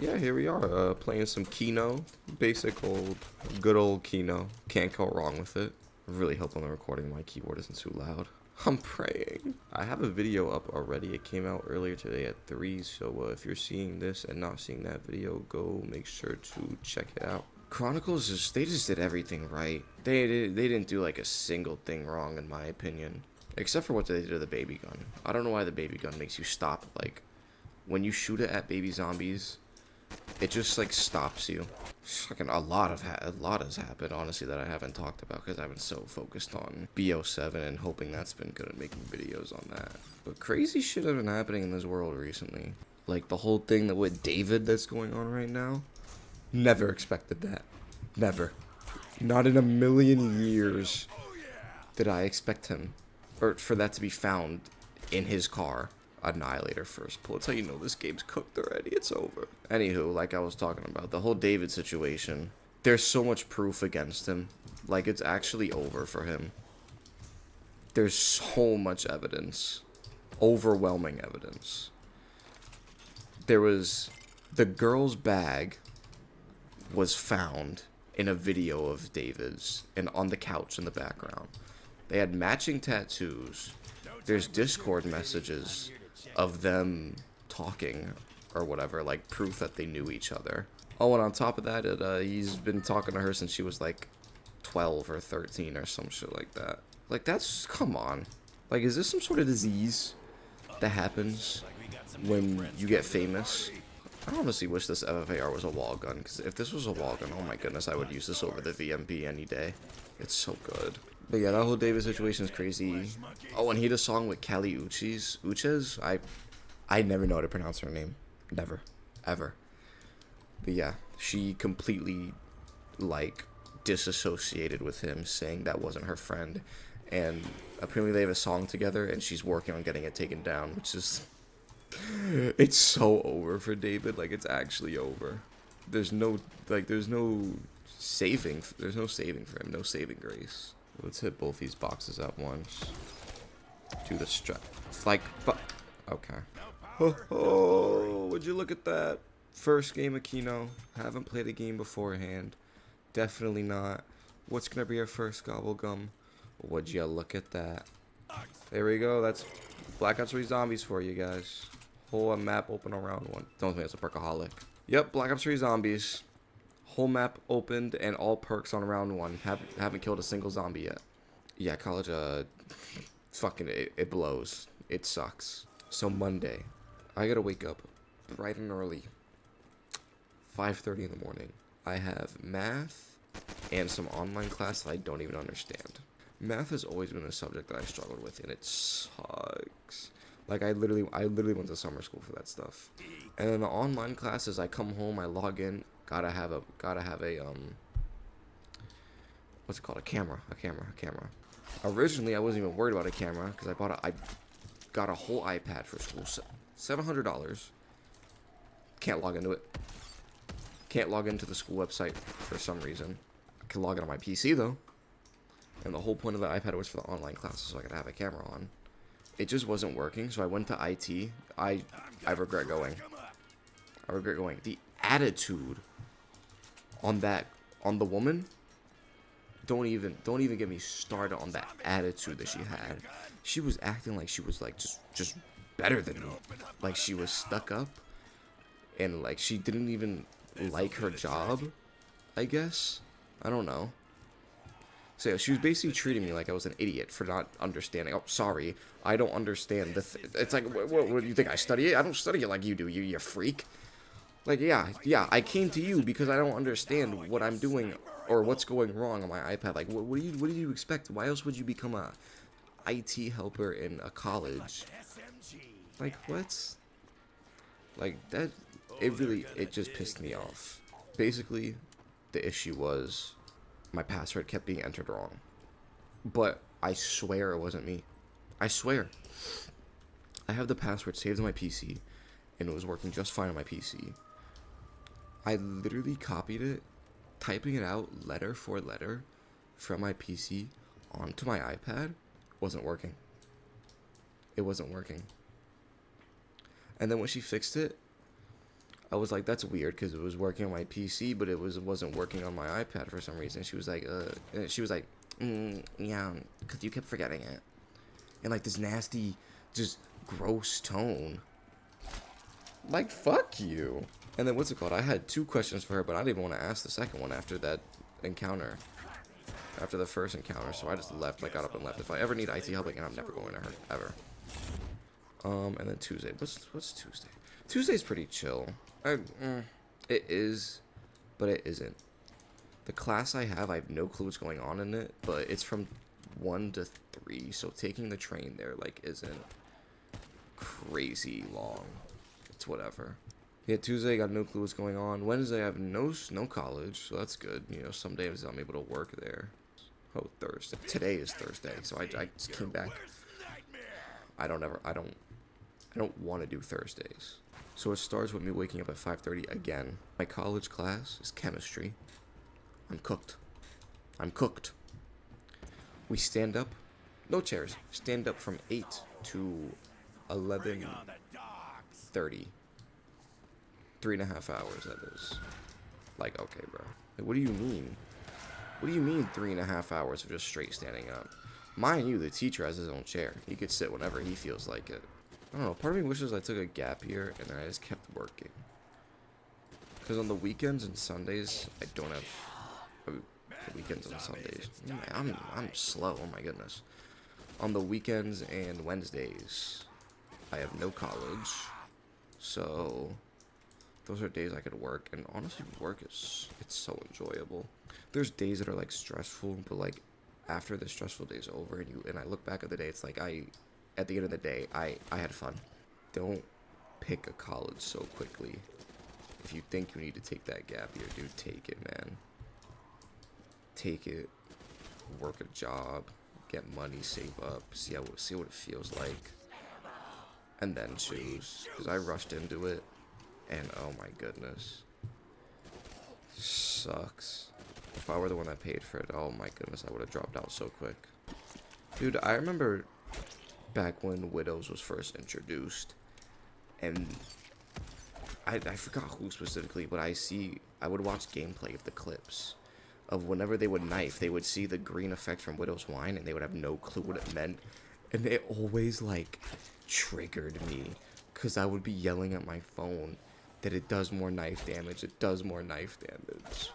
Yeah, here we are, playing some Kino. Basic old, good old Kino. Can't go wrong with it. Really hope on the recording my keyboard isn't too loud. I'm praying. I have a video up already. It came out earlier today at 3, so if you're seeing this and not seeing that video, go make sure to check it out. Chronicles, they just did everything right. They didn't do like a single thing wrong in my opinion. Except for what they did to the baby gun. I don't know why the baby gun makes you stop. Like, when you shoot it at baby zombies, it just like stops you. Fucking a lot has happened, honestly, that I haven't talked about because I've been so focused on BO7 and hoping that's been good at making videos on that. But crazy shit has been happening in this world recently. Like the whole thing that with David that's going on right now. Never expected that. Never. Not in a million years did I expect him, or for that to be found in his car. Annihilator first pull. That's how you know this game's cooked already. It's over. Anywho, like I was talking about, the whole David situation. There's so much proof against him. Like, it's actually over for him. There's so much evidence. Overwhelming evidence. There was... The girl's bag was found in a video of David's and on the couch in the background. They had matching tattoos. There's Discord messages of them talking or whatever, like proof that they knew each other. Oh, and on top of that, he's been talking to her since she was like 12 or 13 or some shit like that. Like, that's, come on. Like, is this some sort of disease that happens when you get famous? I honestly wish this FFAR was a wall gun, because if this was a wall gun, oh my goodness, I would use this over the VMP any day. It's so good. But yeah, that whole David situation is crazy. Oh, and he had a song with Kali Uchis. I never know how to pronounce her name. Never. Ever. But yeah, she completely, like, disassociated with him, saying that wasn't her friend. And apparently they have a song together, and she's working on getting it taken down, which is... It's so over for David. Like, it's actually over. There's no saving. There's no saving for him. No saving grace. Let's hit both these boxes at once. Do the strap. Like, okay. Oh, would you look at that? First game of Kino. Haven't played a game beforehand. Definitely not. What's gonna be our first gobblegum? Would you look at that? There we go. That's Black Ops 3 Zombies for you guys. Whole map open around one. Don't think it's a perkaholic. Yep, Black Ops 3 Zombies. Whole map opened and all perks on round 1. Haven't killed a single zombie yet. Yeah, college, fucking, it blows. It sucks. So Monday, I gotta wake up bright and early. 5:30 in the morning. I have math and some online class that I don't even understand. Math has always been a subject that I struggled with, and it sucks. Like, I literally went to summer school for that stuff. And then the online classes, I come home, I log in. Gotta have a what's it called? A camera. Originally, I wasn't even worried about a camera because I got a whole iPad for school. $700. Can't log into it. Can't log into the school website for some reason. I can log in on my PC though. And the whole point of the iPad was for the online classes, so I could have a camera on. It just wasn't working, so I went to IT. I regret going. The attitude on the woman, don't even get me started on that attitude that she had. She was acting like she was like just better than me. Like, she was stuck up and like she didn't even like her job, I guess. I don't know. So yeah, she was basically treating me like I was an idiot for not understanding. Oh, sorry, I don't understand. It's like, what do you think I study it? I don't study it like you do, you freak. Like, yeah, I came to you because I don't understand what I'm doing or what's going wrong on my iPad. Like, what do you expect? Why else would you become a IT helper in a college? Like, what? Like, that, it just pissed me off. Basically, the issue was my password kept being entered wrong. But I swear it wasn't me. I swear. I have the password saved on my PC, and it was working just fine on my PC. I literally copied it, typing it out letter for letter from my PC onto my iPad. Wasn't working. It wasn't working. And then when she fixed it, I was like, that's weird because it was working on my PC, but wasn't working on my iPad for some reason. She was like, and she was like, yeah, because you kept forgetting it. And like this nasty, just gross tone. Like, fuck you. And then what's it called? I had 2 questions for her, but I didn't even want to ask the second one after that encounter. After the first encounter, so I just left. I got up and left. If I ever need IT help again, I'm never going to her, ever. And then Tuesday. What's Tuesday? Tuesday's pretty chill. It is, but it isn't. The class I have no clue what's going on in it, but it's from 1 to 3, so taking the train there, like, isn't crazy long. It's whatever. Yeah, Tuesday, I got no clue what's going on. Wednesday, I have no college, so that's good. You know, some days I'm able to work there. Oh, Thursday. Today is Thursday, so I just came back. I don't want to do Thursdays. So it starts with me waking up at 5:30 again. My college class is chemistry. I'm cooked. I'm cooked. We stand up. No chairs. Stand up from 8 to 11:30. 3.5 hours, that is. Like, okay, bro. Like, what do you mean? What do you mean 3.5 hours of just straight standing up? Mind you, the teacher has his own chair. He could sit whenever he feels like it. I don't know, part of me wishes I took a gap year and then I just kept working. Because on the weekends and Sundays, I don't have weekends and Sundays. I'm slow, oh my goodness. On the weekends and Wednesdays, I have no college. So those are days I could work, and honestly work it's so enjoyable. There's days that are like stressful, but like after the stressful day's over and I look back at the day, it's like at the end of the day, I had fun. Don't pick a college so quickly. If you think you need to take that gap year, dude, take it, man. Take it, work a job, get money, save up, see what it feels like, and then choose. Because I rushed into it, and oh my goodness, sucks. If I were the one that paid for it, oh my goodness, I would have dropped out so quick. Dude, I remember back when Widows was first introduced, and I forgot who specifically, but I would watch gameplay of the clips of whenever they would knife, they would see the green effect from Widow's Wine, and they would have no clue what it meant, and it always, like, triggered me, because I would be yelling at my phone that it does more knife damage, it does more knife damage.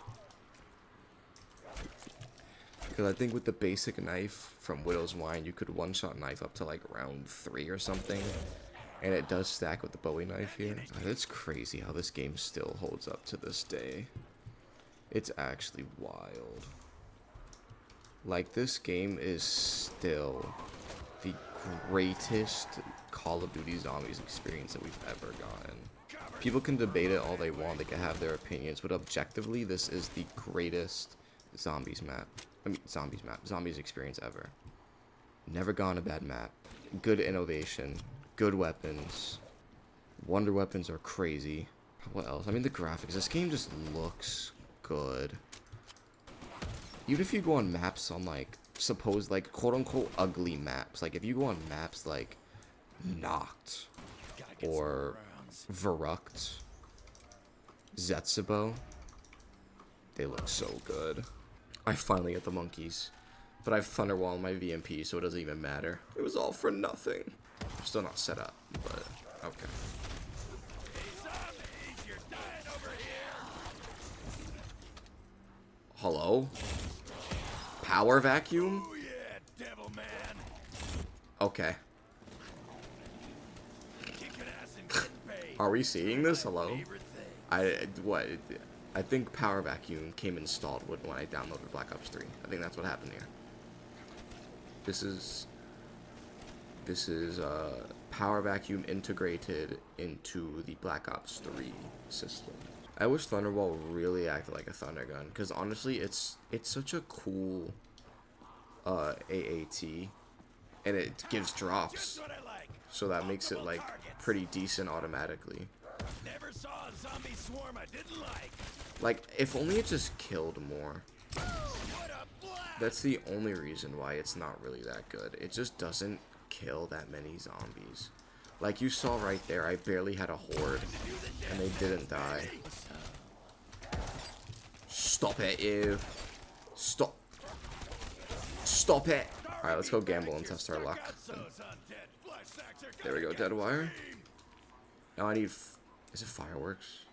Because I think with the basic knife from Widow's Wine, you could one-shot knife up to, like, round 3 or something, and it does stack with the Bowie knife here. God, it's crazy how this game still holds up to this day. It's actually wild. Like, this game is still the greatest Call of Duty Zombies experience that we've ever gotten. People can debate it all they want, they can have their opinions, but objectively, this is the greatest Zombies experience ever. Never gone a bad map. Good innovation. Good weapons. Wonder weapons are crazy. What else? I mean, the graphics. This game just looks good. Even if you go on maps on, like, supposed, like, quote-unquote ugly maps. Like, if you go on maps like Noct or Verrucht, Zetsubo, they look so good. I finally get the monkeys, but I have Thunderwall on my VMP, so it doesn't even matter. It was all for nothing. I'm still not set up, but okay. Hello? Power vacuum? Oh yeah, devil man. Okay. Kicking ass and getting paid. Are we seeing this? Hello? Favorite thing. I think Power Vacuum came installed when I downloaded Black Ops 3. I think that's what happened here. This is Power Vacuum integrated into the Black Ops 3 system. I wish Thunderwall really acted like a thunder gun, because honestly, it's such a cool AAT, and it gives drops, What I like. so that makes it like pretty decent automatically. Never saw a zombie swarm I didn't like. Like, if only it just killed more. What a blast. That's the only reason why it's not really that good. It just doesn't kill that many zombies. Like you saw right there, I barely had a horde, and they didn't die. Stop it, you. Stop. Stop it. Alright, let's go gamble and test our luck. There we go, dead wire. Now I need... Is it fireworks?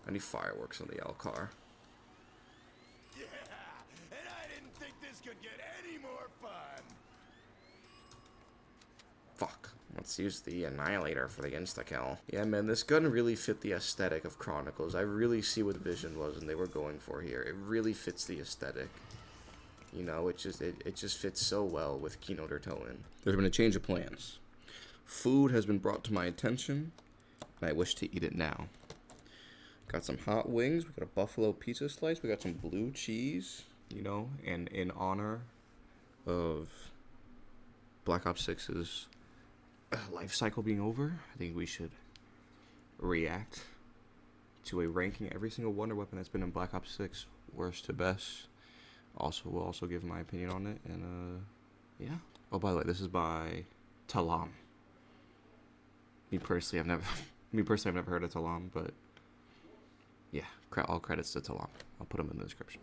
I need fireworks on the L car. Yeah, and I didn't think this could get any more fun. Fuck. Let's use the Annihilator for the insta-kill. Yeah, man, this gun really fit the aesthetic of Chronicles. I really see what Vision was and they were going for here. It really fits the aesthetic. You know, it just fits so well with KINO Der Toten. There's been a change of plans. Food has been brought to my attention, and I wish to eat it now. Got some hot wings, we got a buffalo pizza slice, we got some blue cheese, you know, and in honor of Black Ops 6's life cycle being over, I think we should react to a ranking every single wonder weapon that's been in Black Ops 6, worst to best. Also, we'll also give my opinion on it, and yeah. Oh, by the way, this is by Talam. Me personally, I've never heard of Talam, but yeah, all credits to Talam. I'll put them in the description.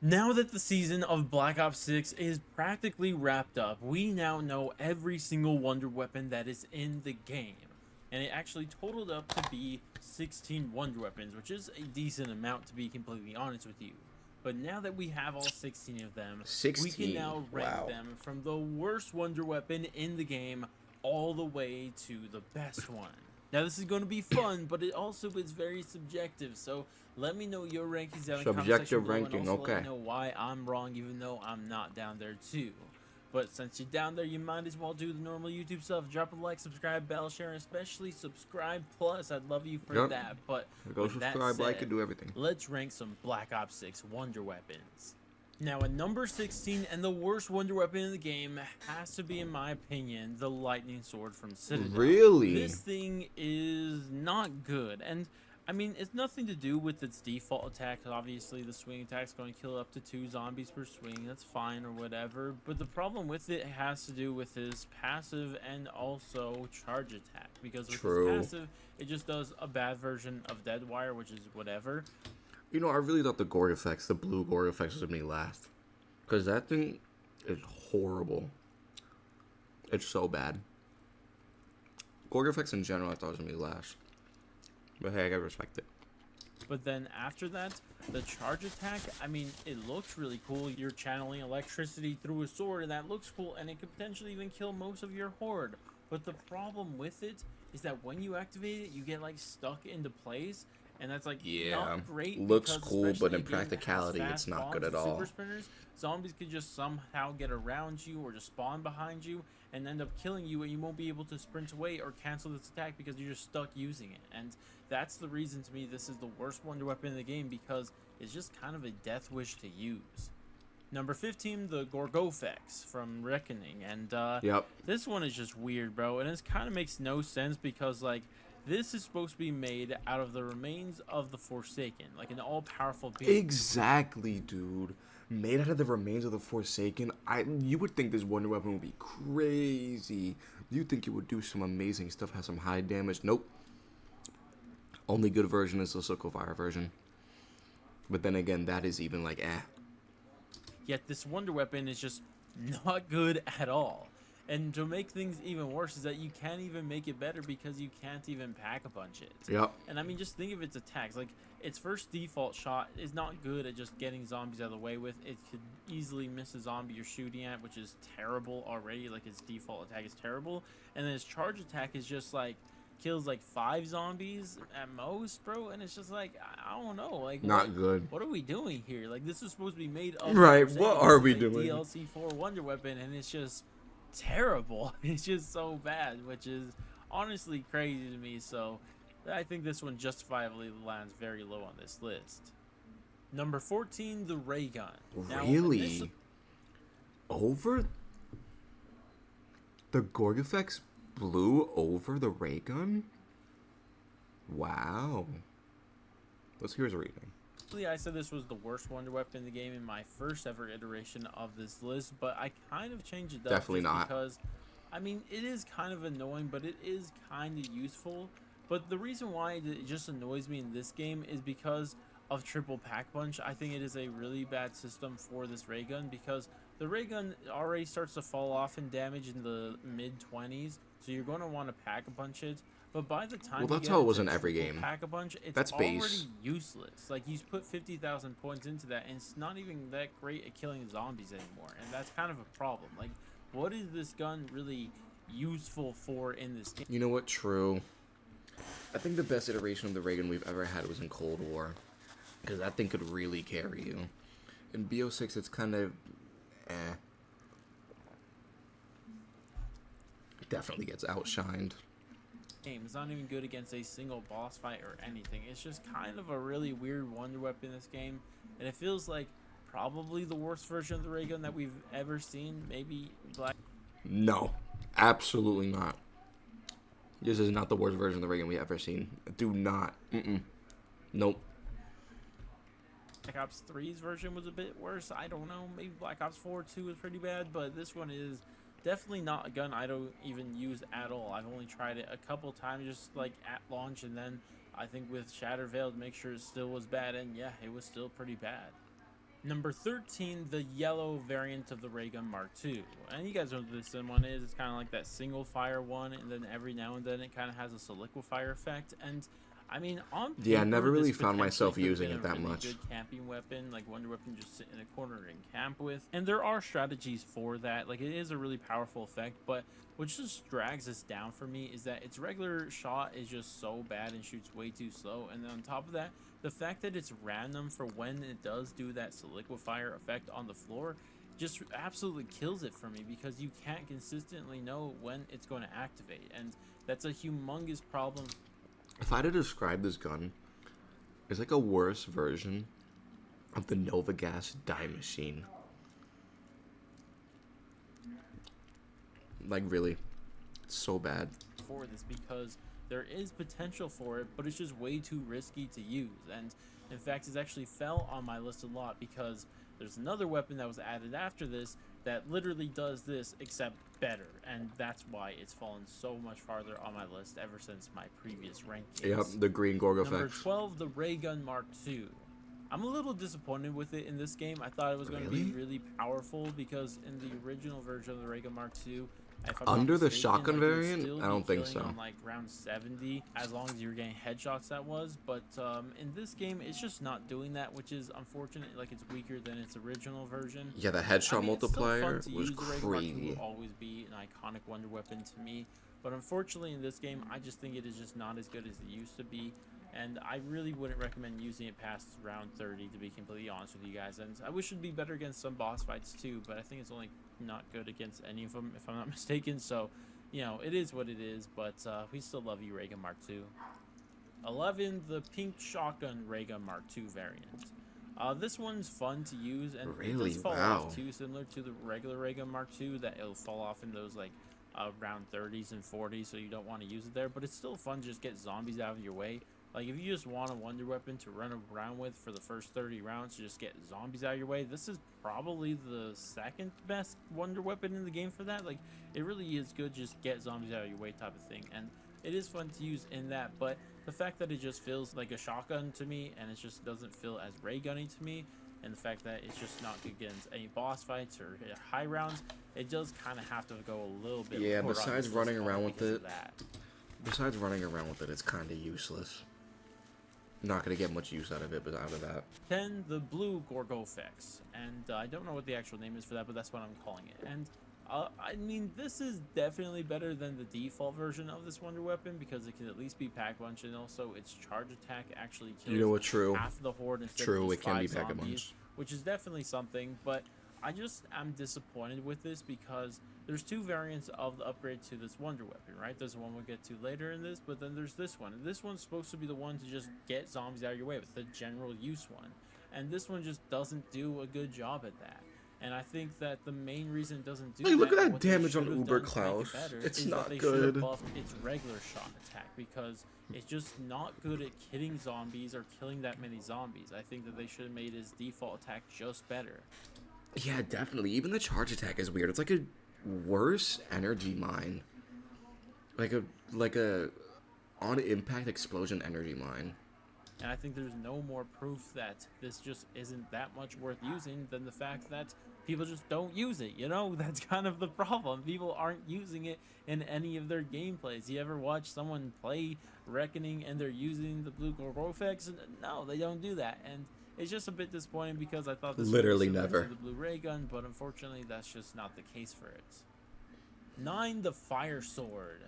Now that the season of Black Ops 6 is practically wrapped up, we now know every single wonder weapon that is in the game. And it actually totaled up to be 16 wonder weapons, which is a decent amount to be completely honest with you. But now that we have all 16 of them, 16? we can now rank them from the worst wonder weapon in the game all the way to the best one. Now this is going to be fun, but it also is very subjective, so let me know your rankings down in the comment section below, and also let me know why I'm wrong, even though I'm not down there too. But since you're down there, you might as well do the normal YouTube stuff. Drop a like, subscribe, bell, share, and especially subscribe plus. I'd love you for that. But go subscribe, like, and do everything. Let's rank some Black Ops 6 wonder weapons. Now, at number 16, and the worst wonder weapon in the game, has to be, in my opinion, the lightning sword from Citadel. Really? This thing is not good, and I mean, it's nothing to do with its default attack. Obviously, the swing attack's going to kill up to 2 zombies per swing. That's fine or whatever. But the problem with it has to do with his passive and also charge attack. Because with his passive, it just does a bad version of Deadwire, which is whatever. You know, I really thought the gore effects, the blue gore effects, was going to be last. Because that thing is horrible. It's so bad. Gore effects in general, I thought was going to be last. But hey, I gotta respect it. But then after that, the charge attack, I mean, it looks really cool. You're channeling electricity through a sword, and that looks cool, and it could potentially even kill most of your horde. But the problem with it is that when you activate it, you get, like, stuck into place, and that's, like, not great. Looks cool, but in practicality, it's not good at all. Super sprinters, zombies could just somehow get around you or just spawn behind you and end up killing you, and you won't be able to sprint away or cancel this attack because you're just stuck using it. And that's the reason to me this is the worst wonder weapon in the game, because it's just kind of a death wish to use. Number 15, the Gorgofex from Reckoning, and this one is just weird, bro, and it kind of makes no sense because, like, this is supposed to be made out of the remains of the Forsaken, like an all-powerful being. Exactly, dude. Made out of the remains of the Forsaken. You would think this wonder weapon would be crazy. You'd think it would do some amazing stuff, have some high damage. Nope. Only good version is the Sickle Fire version. But then again, that is even like Yet this wonder weapon is just not good at all. And to make things even worse is that you can't even make it better because you can't even pack-a-punch it. Yep. And I mean, just think of its attacks. Like, its first default shot is not good at just getting zombies out of the way with. It could easily miss a zombie you're shooting at, which is terrible already. Like, its default attack is terrible. And then its charge attack is just, like, kills, like, 5 zombies at most, bro. And it's just, like, I don't know. Like, not good. What are we doing here? Like, this is supposed to be made of... Right, what are we doing? DLC 4 wonder weapon, and it's just... terrible. It's just so bad, which is honestly crazy to me. So I think this one justifiably lands very low on this list. Number 14, the ray gun. Really? Over the Gorgofex blew over the ray gun? Wow. Let's hear his reading. I said this was the worst wonder weapon in the game in my first ever iteration of this list, but I kind of changed it up. Definitely not. Because I mean, it is kind of annoying, but it is kind of useful. But the reason why it just annoys me in this game is because of triple pack punch. I think it is a really bad system for this ray gun because the ray gun already starts to fall off in damage in the mid 20s, so you're going to want to pack a punch it. But by the time Well, that's you how get it was into in every triple game. pack a punch, it's That's already base. useless. Like, you put 50,000 points into that, and it's not even that great at killing zombies anymore, and that's kind of a problem. Like, what is this gun really useful for in this game? You know what? True. I think the best iteration of the ray gun we've ever had was in Cold War, because that thing could really carry you. In BO6, it's kind of, definitely gets outshined. It's not even good against a single boss fight or anything. It's just kind of a really weird wonder weapon in this game, and it feels like probably the worst version of the ray gun that we've ever seen. Maybe Black. No, absolutely not. This is not the worst version of the ray gun we've ever seen. Do not. Nope. Black Ops 3's version was a bit worse. I don't know. Maybe Black Ops 4 2 was pretty bad, but this one is definitely not a gun I don't even use at all. I've only tried it a couple times, just like at launch, and then I think with Shatter Veil to make sure it still was bad, and yeah, it was still pretty bad. Number 13, the yellow variant of the ray gun Mark II. And you guys know what this one is. It's kind of like that single fire one, and then every now and then it kind of has a solidifier effect. And I mean, on paper, Yeah, I never really this found myself potentially could've using been it a that really much. good camping weapon, like wonder weapon, just sit in a corner and camp with. And there are strategies for that. Like, it is a really powerful effect, but what just drags this down for me is that its regular shot is just so bad and shoots way too slow. And then on top of that, the fact that it's random for when it does do that solidifier effect on the floor just absolutely kills it for me, because you can't consistently know when it's going to activate, and that's a humongous problem. If I had to describe this gun, it's like a worse version of the Nova Gas dye machine. Like, really. It's so bad. For this, because there is potential for it, but it's just way too risky to use. And in fact, it's actually fell on my list a lot because there's another weapon that was added after this that literally does this except better, and that's why it's fallen so much farther on my list ever since my previous rankings. Yep, the green Gorgo Number effects. 12, the Ray Gun Mark II. I'm a little disappointed with it in this game. I thought it was going to be really powerful, because in the original version of the Ray Gun Mark II, if I'm not Under the mistaken, shotgun like, you would variant? still I don't be think killing so. on like round 70, as long as you were getting headshots, that was. But in this game, it's just not doing that, which is unfortunate. Like, it's weaker than its original version. Yeah, the headshot I mean, it's still fun multiplier to was use. The Ray Gun Mark II crazy. will always be an iconic wonder weapon to me, but unfortunately in this game, I just think it is just not as good as it used to be. And I really wouldn't recommend using it past round 30, to be completely honest with you guys. And I wish it'd be better against some boss fights too, but I think it's only not good against any of them, if I'm not mistaken. So, you know, it is what it is, but we still love you, Ray Gun Mark II. 11, the pink shotgun Ray Gun Mark II variant. This one's fun to use, and it Really? does fall Wow. off too, similar to the regular Ray Gun Mark II, that it'll fall off in those like round 30s and 40s, so you don't want to use it there. But it's still fun to just get zombies out of your way. Like, if you just want a wonder weapon to run around with for the first 30 rounds to just get zombies out of your way, this is probably the second best wonder weapon in the game for that. Like, it really is good, just get zombies out of your way type of thing. And it is fun to use in that, but the fact that it just feels like a shotgun to me, and it just doesn't feel as ray gunny to me, and the fact that it's just not good against any boss fights or high rounds, it does kind of have to go a little bit Yeah, lower on besides this running list around only with because of it. that. Besides running around with it, it's kind of useless. Not going to get much use out of it, but out of that. 10, the blue Gorgofex, and I don't know what the actual name is for that, but that's what I'm calling it. And I mean, this is definitely better than the default version of this wonder weapon, because it can at least be pack punch, and also its charge attack actually kills You know what? True. half the horde instead True, of it just can be 5 pack a zombies, punch. which is definitely something. But I just am disappointed with this, because there's two variants of the upgrade to this wonder weapon, right? There's the one we'll get to later in this, but then there's this one. And this one's supposed to be the one to just get zombies out of your way with, the general use one. And this one just doesn't do a good job at that. And I think that the main reason it doesn't do Hey, look that, at and that what they damage on should have Uber done to make it Klaus. better, It's is that not they should have good. buffed its regular shot attack, because it's just not good at hitting zombies or killing that many zombies. I think that they should have made its default attack just better. Yeah, definitely. Even the charge attack is weird. It's like a worse energy mine. Like a on impact explosion energy mine. And I think there's no more proof that this just isn't that much worth using than the fact that people just don't use it. You know, that's kind of the problem. People aren't using it in any of their gameplays. You ever watch someone play Reckoning and they're using the blue Gorgofex? No, they don't do that. And it's just a bit disappointing because I thought this Literally would be similar never. to the blue ray gun, but unfortunately that's just not the case for it. 9, the Fire Sword.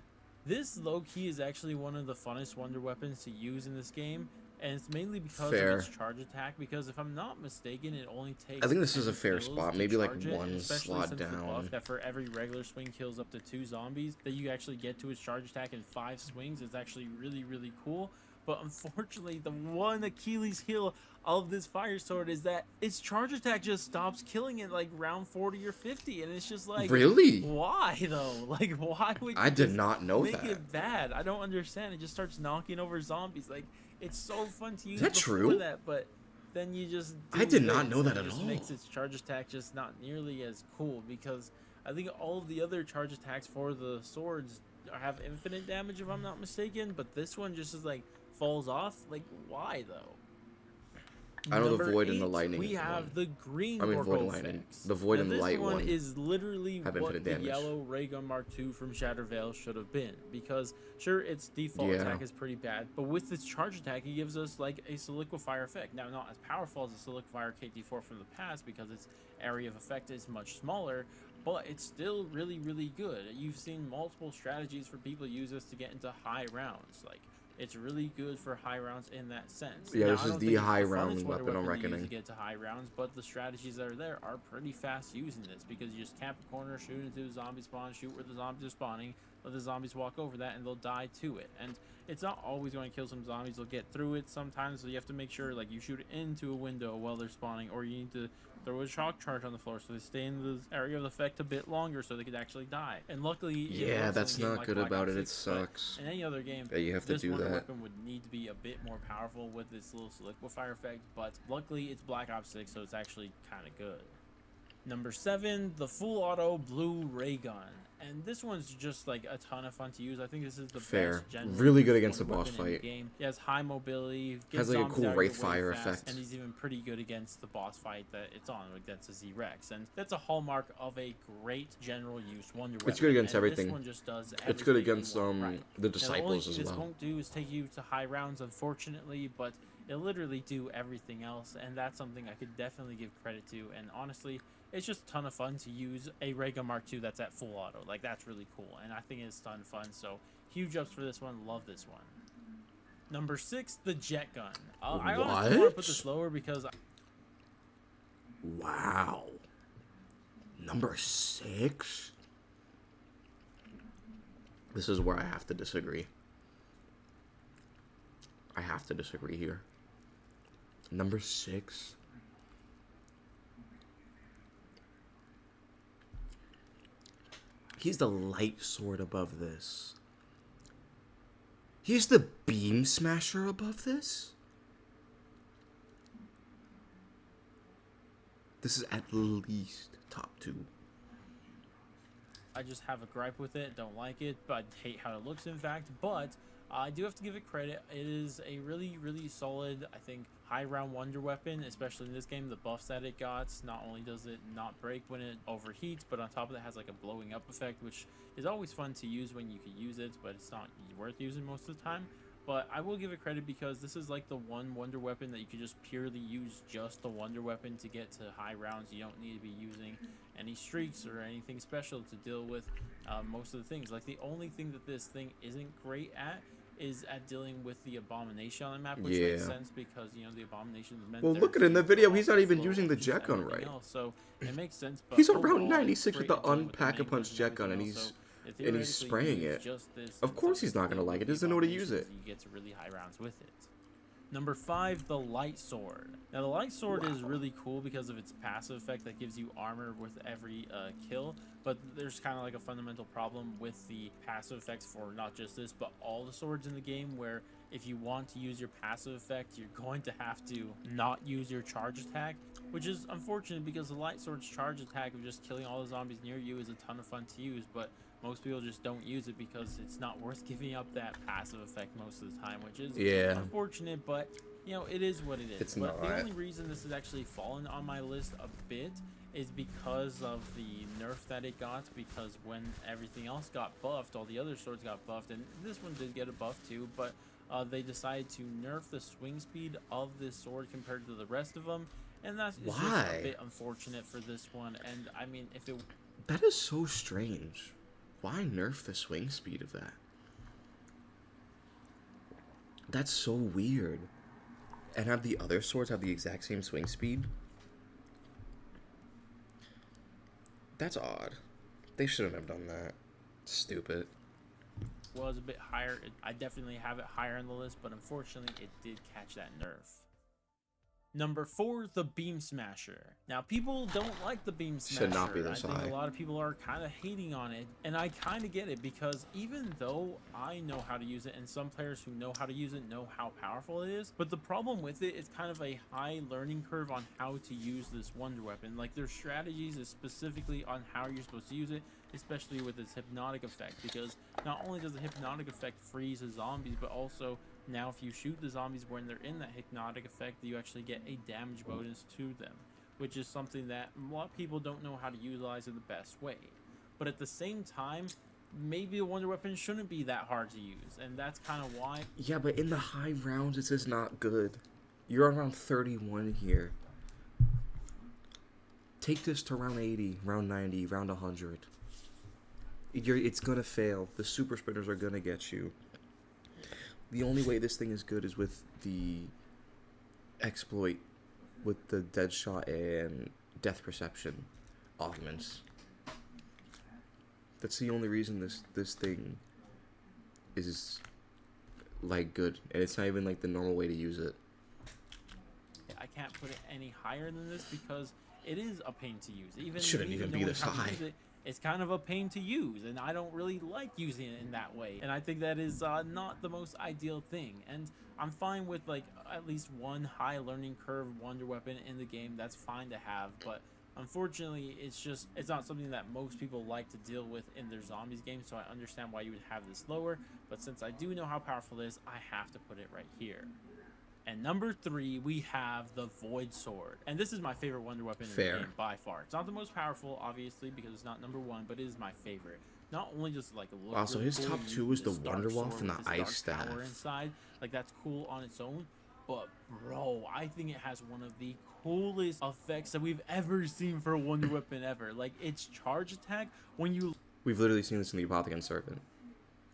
This low-key is actually one of the funnest wonder weapons to use in this game, and it's mainly because Fair. of its charge attack, because if I'm not mistaken, it only takes I think this is a 10 fair kills spot, to maybe like charge it, and one especially slot since the buff down. that for every regular swing kills up to 2 zombies, that you actually get to its charge attack in 5 swings is actually really, really cool. But unfortunately, the one Achilles heel of this Fire Sword is that its charge attack just stops killing it like round 40 or 50, and it's just like, Really? why though? Like, why would you I did just not know make that. it bad? I don't understand. It just starts knocking over zombies. Like, it's so fun to use that before true? that, but then you just I do did not this, know and that it at just all. makes its charge attack just not nearly as cool, because I think all of the other charge attacks for the swords have infinite damage if I'm not mistaken, but this one just is like falls off. Like, why though? I know the Number void and the 8, lightning we is have one. the green I mean, void and Gorgofex. lightning. The void Now, and the light this one one is literally have what infinite the damage. yellow ray gun Mark II from Shattervale should have been, because sure, its default Yeah. attack is pretty bad, but with its charge attack, it gives us like a solidifier effect. Now, not as powerful as the solidifier KT4 from the past, because its area of effect is much smaller, but it's still really, really good. You've seen multiple strategies for people to use this to get into high rounds. Like, it's really good for high rounds in that sense. Yeah, Now, this I is don't the think it's high funnest round wonder weapon on to use Reckoning. to get to high rounds, but the strategies that are there are pretty fast using this, because you just camp a corner, shoot into the zombie spawn, shoot where the zombies are spawning, let the zombies walk over that, and they'll die to it. And it's not always going to kill some zombies. They'll get through it sometimes, so you have to make sure like you shoot into a window while they're spawning, or you need to throw a shock charge on the floor so they stay in the area of effect a bit longer so they could actually die. And luckily, it Yeah, works in that's a game not like good Black about Ops it. It 6, but sucks. in any other game, Yeah, you have to this do wonder that. weapon would need to be a bit more powerful with this little solidifier effect, but luckily it's Black Ops 6, so it's actually kind of good. Number 7, the full auto blue ray gun. And this one's just like a ton of fun to use. I think this is the Fair. best general Really good use against the wonder boss weapon in the fight. game. It has high mobility, Has gets like a zombies cool out of Wraith your way fire fast, effect. and he's even pretty good against the boss fight that it's on, like that's a Z-Rex. And that's a hallmark of a great general use wonder weapon. It's good against and everything. This one just does It's good everything against you want right. the Now, disciples the only as thing this well. won't do is take you to high rounds, unfortunately, but it'll literally do everything else, and that's something I could definitely give credit to. And honestly, it's just a ton of fun to use a Ray Gun Mark II that's at full auto. Like, that's really cool, and I think it's a ton of fun. So huge ups for this one. Love this one. Number 6, the jet gun. I honestly want to What? put this lower because Wow. Number 6? This is where I have to disagree. I have to disagree here. Number 6? He's the light sword above this. He's the beam smasher above this? This is at least top 2. I just have a gripe with it. Don't like it, but I hate how it looks, in fact. But I do have to give it credit. It is a really, really solid, I think, high-round wonder weapon, especially in this game. The buffs that it got, not only does it not break when it overheats, but on top of that has like a blowing up effect, which is always fun to use when you can use it, but it's not worth using most of the time. But I will give it credit because this is like the one wonder weapon that you could just purely use just the wonder weapon to get to high rounds. You don't need to be using any streaks or anything special to deal with most of the things. Like, the only thing that this thing isn't great at is at dealing with the abomination on the map, which makes Yeah. sense because, you know, the abomination is meant Well, there look at to it in the video, slow he's not even slow using the peace jet gun everything right. else, so it makes sense. But He's around overall, 96 it's with great the at dealing with the unpack a main punch gun jet gun, and everything he's else, so if and he's theoretically spraying you use it. just this Of and course something he's not gonna with like it. the Doesn't know how to use abominations, it. you get to really high rounds with it. Number 5, the light sword. Now, the light sword is really cool because of its passive effect that gives you armor with every kill, but there's kind of like a fundamental problem with the passive effects for not just this, but all the swords in the game, where if you want to use your passive effect, you're going to have to not use your charge attack, which is unfortunate because the light sword's charge attack of just killing all the zombies near you is a ton of fun to use, but most people just don't use it because it's not worth giving up that passive effect most of the time, which is unfortunate, but you know, it is what it is. It's but not. The only reason this has actually fallen on my list a bit is because of the nerf that it got, because when everything else got buffed, all the other swords got buffed, and this one did get a buff too, but they decided to nerf the swing speed of this sword compared to the rest of them, and that's just a bit unfortunate for this one. And I mean, if it... That is so strange. Why nerf the swing speed of that? That's so weird. And have the other swords have the exact same swing speed? That's odd. They shouldn't have done that. Stupid. Was a bit higher. I definitely have it higher on the list, but unfortunately it did catch that nerf. Number 4, the Beam Smasher. Now, people don't like the Beam Smasher. Should not be this I high. think a lot of people are kind of hating on it, and I kind of get it, because even though I know how to use it, and some players who know how to use it know how powerful it is, but the problem with it is kind of a high learning curve on how to use this wonder weapon. Like, their strategies is specifically on how you're supposed to use it, especially with its hypnotic effect, because not only does the hypnotic effect freeze the zombies, but also now if you shoot the zombies when they're in that hypnotic effect, you actually get a damage bonus to them, which is something that a lot of people don't know how to utilize in the best way. But at the same time, maybe a wonder weapon shouldn't be that hard to use, and that's kind of why. Yeah, but in the high rounds, it's just not good. You're on round 31 here. Take this to round 80, round 90, round 100. It's gonna fail. The super sprinters are gonna get you. The only way this thing is good is with the exploit, with the dead shot and death perception augments. That's the only reason this thing is like good, and it's not even like the normal way to use it. I can't put it any higher than this because it is a pain to use. Even It shouldn't even be this high. It's kind of a pain to use, and I don't really like using it in that way, and I think that is not the most ideal thing. And I'm fine with like at least one high learning curve wonder weapon in the game. That's fine to have, but unfortunately it's not something that most people like to deal with in their zombies game, so I understand why you would have this lower, but since I do know how powerful it is, I have to put it right here. And number 3, we have the Void Sword. And this is my favorite wonder weapon in the game by far. It's not the most powerful, obviously, because it's not number 1, but it is my favorite. Not only just like a look. Also, his top 2 is the Wonder Waff and the Ice Staff. Inside, like that's cool on its own. But bro, I think it has one of the coolest effects that we've ever seen for a wonder weapon ever. Like its charge attack when you. We've literally seen this in the Apothecon Servant,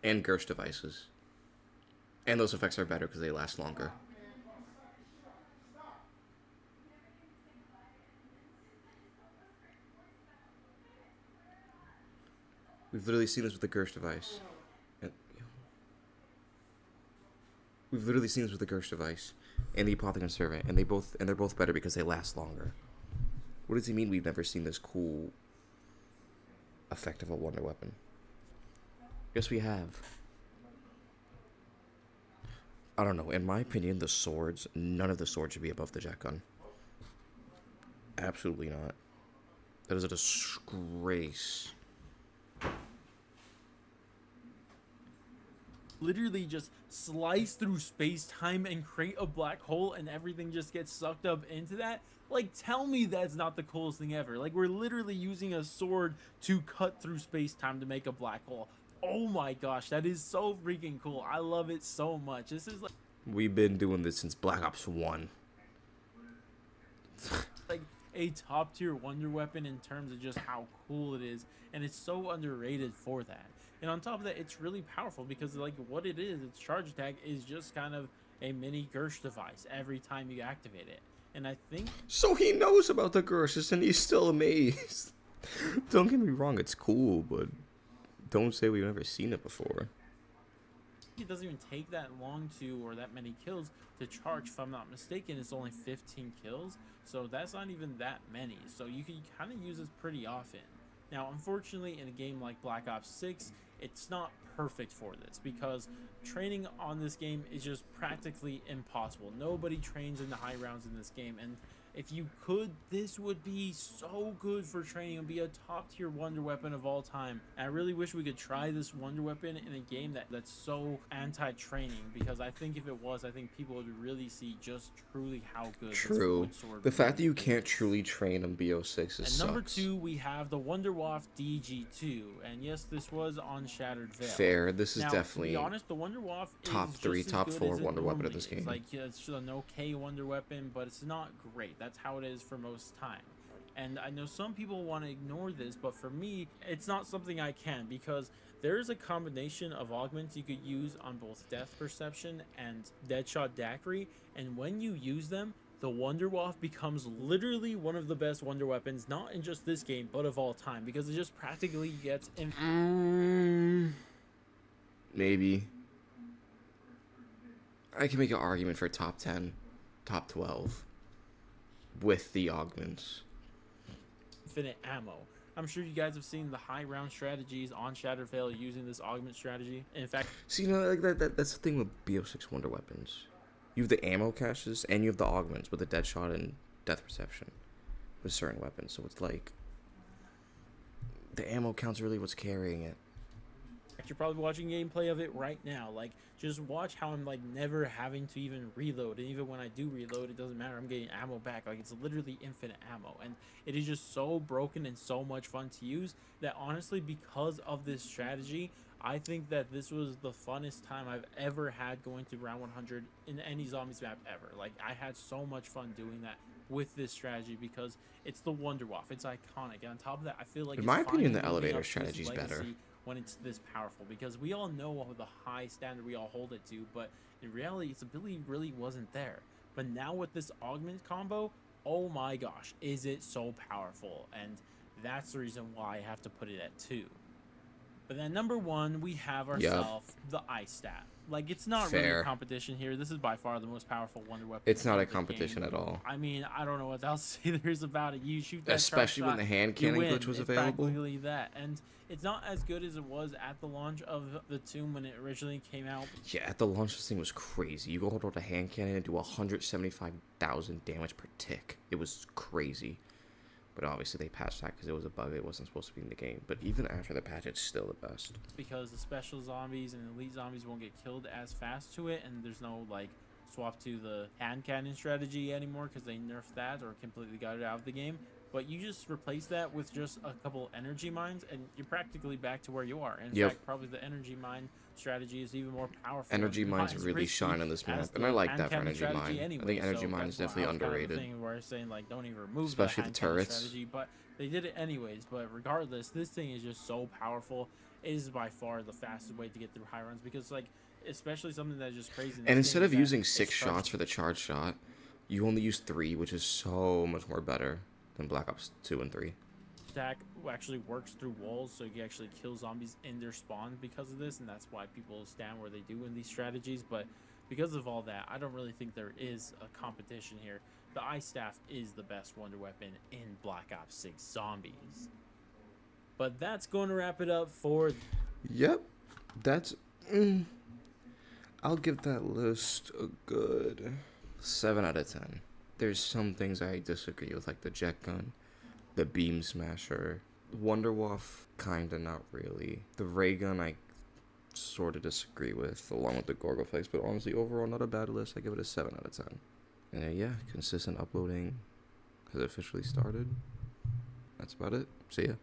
and Gersh devices. And those effects are better because they last longer. We've literally seen this with the Gersh device. We've literally seen this with the Gersh device and the Apothecon Servant, and they're both better because they last longer. What does he mean we've never seen this cool effect of a wonder weapon? Yes, we have. I don't know. In my opinion, the swords, none of the swords should be above the jet gun. Absolutely not. That is a disgrace. Literally just slice through space-time and create a black hole and everything just gets sucked up into that. Like, tell me that's not the coolest thing ever. Like, we're literally using a sword to cut through space-time to make a black hole. Oh my gosh, that is so freaking cool. I love it so much. This is like... We've been doing this since Black Ops 1. like a top-tier wonder weapon in terms of just how cool it is, and it's so underrated for that. And on top of that, it's really powerful because like what it is, its charge attack is just kind of a mini Gersh device every time you activate it. And I think... So he knows about the Gershes and he's still amazed. Don't get me wrong, it's cool, but don't say we've never seen it before. It doesn't even take that long or that many kills to charge. If I'm not mistaken, it's only 15 kills. So that's not even that many. So you can kind of use this pretty often. Now, unfortunately, in a game like Black Ops 6, it's not perfect for this because training on this game is just practically impossible. Nobody trains in the high rounds in this game, and if you could, this would be so good for training. It would be a top tier wonder weapon of all time. And I really wish we could try this wonder weapon in a game that's so anti-training, because I think if it was, I think people would really see just truly how good True. this sword The fact that you is. can't truly train on BO6 is And number sucks. 2, we have the Wonderwaff DG2, and yes, this was on Shattered Veil. Fair. This is Now, definitely to be honest, the Wonderwaff top is 3, just as top good 4 as it wonder weapon of normally this is. game. Like, yeah, it's an okay wonder weapon, but it's not great. That's how it is for most time. And I know some people want to ignore this, but for me, it's not something I can, because there is a combination of augments you could use on both Death Perception and Deadshot Daiquiri, and when you use them, the Wonderwaff becomes literally one of the best wonder weapons, not in just this game, but of all time, because it just practically gets Maybe. I can make an argument for top 10, top 12 with the augments. infinite ammo. I'm sure you guys have seen the high round strategies on Shattered Veil using this augment strategy. In fact, See, like that's the thing with BO6 wonder weapons. You have the ammo caches and you have the augments with the Deadshot and Death Perception with certain weapons. So it's like the ammo count's really what's carrying it. you're probably watching gameplay of it right now. Like, just watch how I'm like never having to even reload, and even when I do reload, it doesn't matter. I'm getting ammo back. Like, it's literally infinite ammo, and it is just so broken and so much fun to use that honestly, because of this strategy, I think that this was the funnest time I've ever had going through round 100 in any zombies map ever. Like, I had so much fun doing that with this strategy because it's the Wonderwaff. It's iconic. And on top of that, I feel like In it's my opinion, the finally living elevator up to its strategy is better. legacy when it's this powerful, because we all know the high standard we all hold it to, but in reality, its ability really wasn't there. But now with this augment combo, oh my gosh, is it so powerful? And that's the reason why I have to put it at 2. But then number 1, we have ourselves the Ice Staff. Like, it's not really a Fair. competition here. This is by far the most powerful wonder weapon. It's not of a the competition game. at all. I mean, I don't know what else to say there is about it. You shoot that Especially when sharp the shot, hand you cannon win. glitch was It's available. practically that. And it's not as good as it was at the launch of the Tomb when it originally came out. Yeah, at the launch, this thing was crazy. You go hold out a hand cannon and do 175,000 damage per tick. It was crazy. But obviously they patched that because it was a bug. It wasn't supposed to be in the game. But even after the patch, it's still the best. Because the special zombies and elite zombies won't get killed as fast to it, and there's no like swap to the hand cannon strategy anymore because they nerfed that or completely got it out of the game. But you just replace that with just a couple energy mines, and you're practically back to where you are. In Yep. fact, probably the energy mine strategy is even more powerful. Energy and mines as really risky shine on this map, as and I the like hand that for cannon energy strategy mine. anyway, I think energy so mine that's is why definitely I was kind of the underrated. thing where I was saying, like, don't even remove Especially the the hand cannon turrets. strategy, but they did it anyways. But regardless, this thing is just so powerful. It is by far the fastest way to get through high runs, because like, especially something that's just crazy. in this And instead game of is that using it's 6 shots charged for the charge shot, you only use 3, which is so much more better than Black Ops 2 and 3. attack actually works through walls, so you actually kill zombies in their spawn because of this, and that's why people stand where they do in these strategies. But because of all that, I don't really think there is a competition here. The Ice Staff is the best wonder weapon in Black Ops 6 Zombies. But that's going to wrap it up for Yep, that's... I'll give that list a good 7 out of 10. There's some things I disagree with, like the jet gun, the beam smasher, Wonderwaff, kinda not really. The ray gun I sort of disagree with, along with the Gorgo Flex, but honestly, overall, not a bad list. I give it a 7 out of 10. And yeah, consistent uploading has officially started. That's about it. See ya.